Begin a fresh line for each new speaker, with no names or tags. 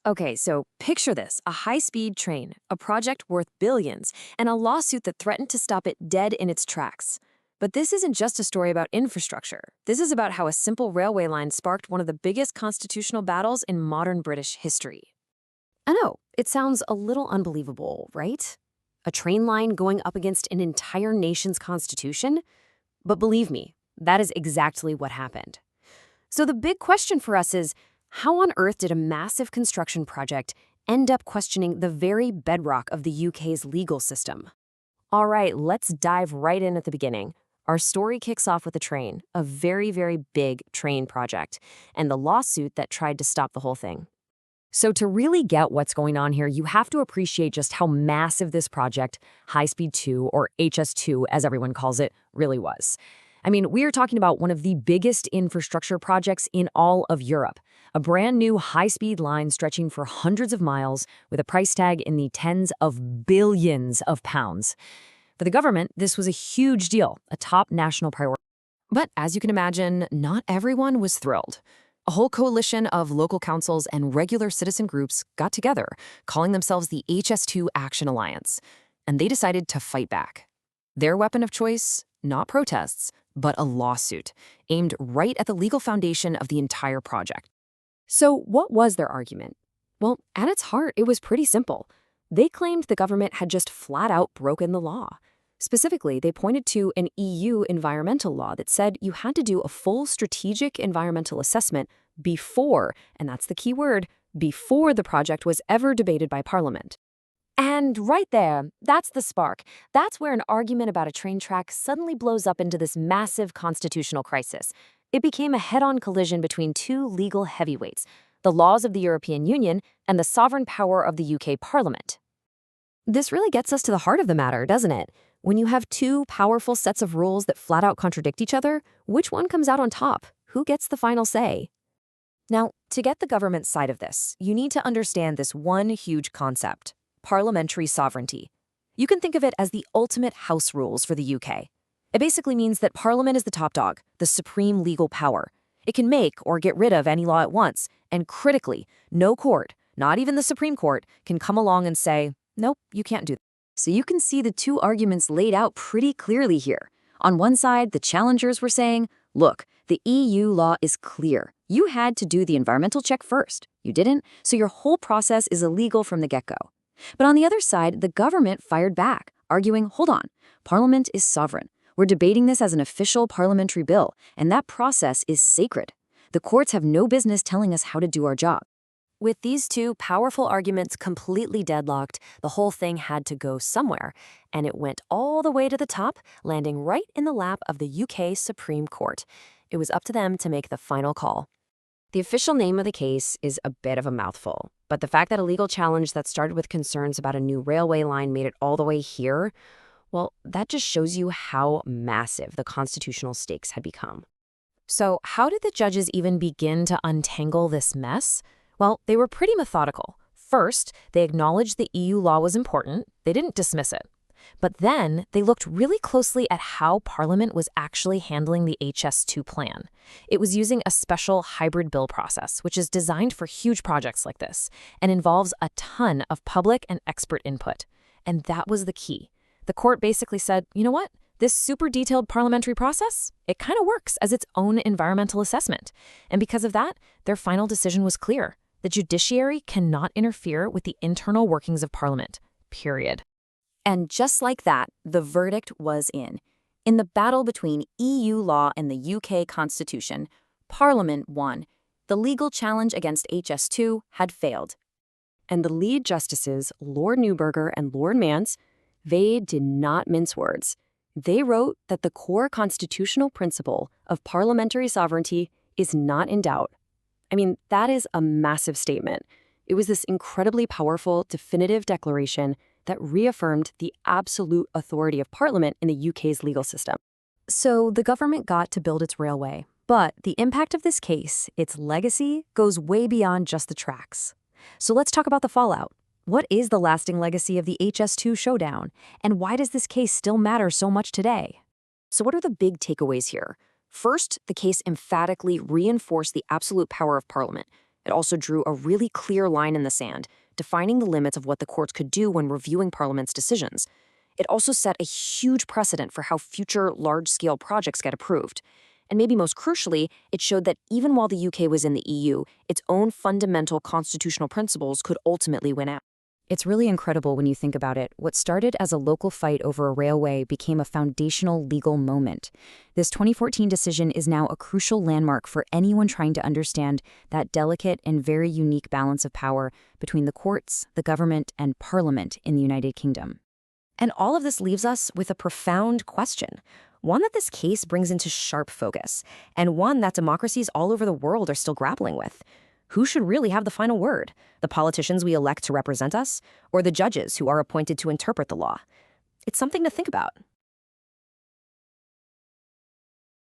Okay, so picture this, a high-speed train, a project worth billions, and a lawsuit that threatened to stop it dead in its tracks. But this isn't just a story about infrastructure. This is about how a simple railway line sparked one of the biggest constitutional battles in modern British history. I know, it sounds a little unbelievable, right? A train line going up against an entire nation's constitution? But believe me, that is exactly what happened. So the big question for us is, how on earth did a massive construction project end up questioning the very bedrock of the UK's legal system? All right, let's dive right in at the beginning. Our story kicks off with a train, a very, very big train project, and the lawsuit that tried to stop the whole thing. So to really get what's going on here, you have to appreciate just how massive this project, High Speed 2, or HS2 as everyone calls it, really was. I mean, we are talking about one of the biggest infrastructure projects in all of Europe, a brand new high-speed line stretching for hundreds of miles with a price tag in the tens of billions of pounds. For the government, this was a huge deal, a top national priority. But as you can imagine, not everyone was thrilled. A whole coalition of local councils and regular citizen groups got together, calling themselves the HS2 Action Alliance, and they decided to fight back. Their weapon of choice, not protests, but a lawsuit, aimed right at the legal foundation of the entire project. So what was their argument? Well, at its heart, it was pretty simple. They claimed the government had just flat out broken the law. Specifically, they pointed to an EU environmental law that said you had to do a full strategic environmental assessment before, and that's the key word, before the project was ever debated by Parliament. And right there, that's the spark. That's where an argument about a train track suddenly blows up into this massive constitutional crisis. It became a head-on collision between two legal heavyweights, the laws of the European Union and the sovereign power of the UK Parliament. This really gets us to the heart of the matter, doesn't it? When you have two powerful sets of rules that flat out contradict each other, which one comes out on top? Who gets the final say? Now, to get the government's side of this, you need to understand this one huge concept: parliamentary sovereignty. You can think of it as the ultimate house rules for the UK. It basically means that Parliament is the top dog, the supreme legal power. It can make or get rid of any law at once, and critically, no court, not even the Supreme Court, can come along and say, nope, you can't do that. So you can see the two arguments laid out pretty clearly here. On one side, the challengers were saying, look, the EU law is clear. You had to do the environmental check first. You didn't, so your whole process is illegal from the get-go. But on the other side, the government fired back, arguing, hold on, Parliament is sovereign. We're debating this as an official parliamentary bill, and that process is sacred. The courts have no business telling us how to do our job. With these two powerful arguments completely deadlocked, the whole thing had to go somewhere, and it went all the way to the top, landing right in the lap of the UK Supreme Court. It was up to them to make the final call. The official name of the case is a bit of a mouthful, but the fact that a legal challenge that started with concerns about a new railway line made it all the way here, well, that just shows you how massive the constitutional stakes had become. So how did the judges even begin to untangle this mess? Well, they were pretty methodical. First, they acknowledged the EU law was important. They didn't dismiss it. But then they looked really closely at how Parliament was actually handling the HS2 plan. It was using a special hybrid bill process, which is designed for huge projects like this, and involves a ton of public and expert input. And that was the key. The court basically said, you know what? This super detailed parliamentary process, it kind of works as its own environmental assessment. And because of that, their final decision was clear. The judiciary cannot interfere with the internal workings of Parliament, period. And just like that, the verdict was in. In the battle between EU law and the UK Constitution, Parliament won. The legal challenge against HS2 had failed. And the lead justices, Lord Neuberger and Lord Mance, they did not mince words. They wrote that the core constitutional principle of parliamentary sovereignty is not in doubt. I mean, that is a massive statement. It was this incredibly powerful, definitive declaration that reaffirmed the absolute authority of Parliament in the UK's legal system. So the government got to build its railway, but the impact of this case, its legacy, goes way beyond just the tracks. So let's talk about the fallout. What is the lasting legacy of the HS2 Showdown, and why does this case still matter so much today? So what are the big takeaways here? First, the case emphatically reinforced the absolute power of Parliament. It also drew a really clear line in the sand, defining the limits of what the courts could do when reviewing Parliament's decisions. It also set a huge precedent for how future large-scale projects get approved. And maybe most crucially, it showed that even while the UK was in the EU, its own fundamental constitutional principles could ultimately win out. It's really incredible when you think about it. What started as a local fight over a railway became a foundational legal moment. This 2014 decision is now a crucial landmark for anyone trying to understand that delicate and very unique balance of power between the courts, the government, and Parliament in the United Kingdom. And all of this leaves us with a profound question, one that this case brings into sharp focus, and one that democracies all over the world are still grappling with. Who should really have the final word? The politicians we elect to represent us, or the judges who are appointed to interpret the law? It's something to think about.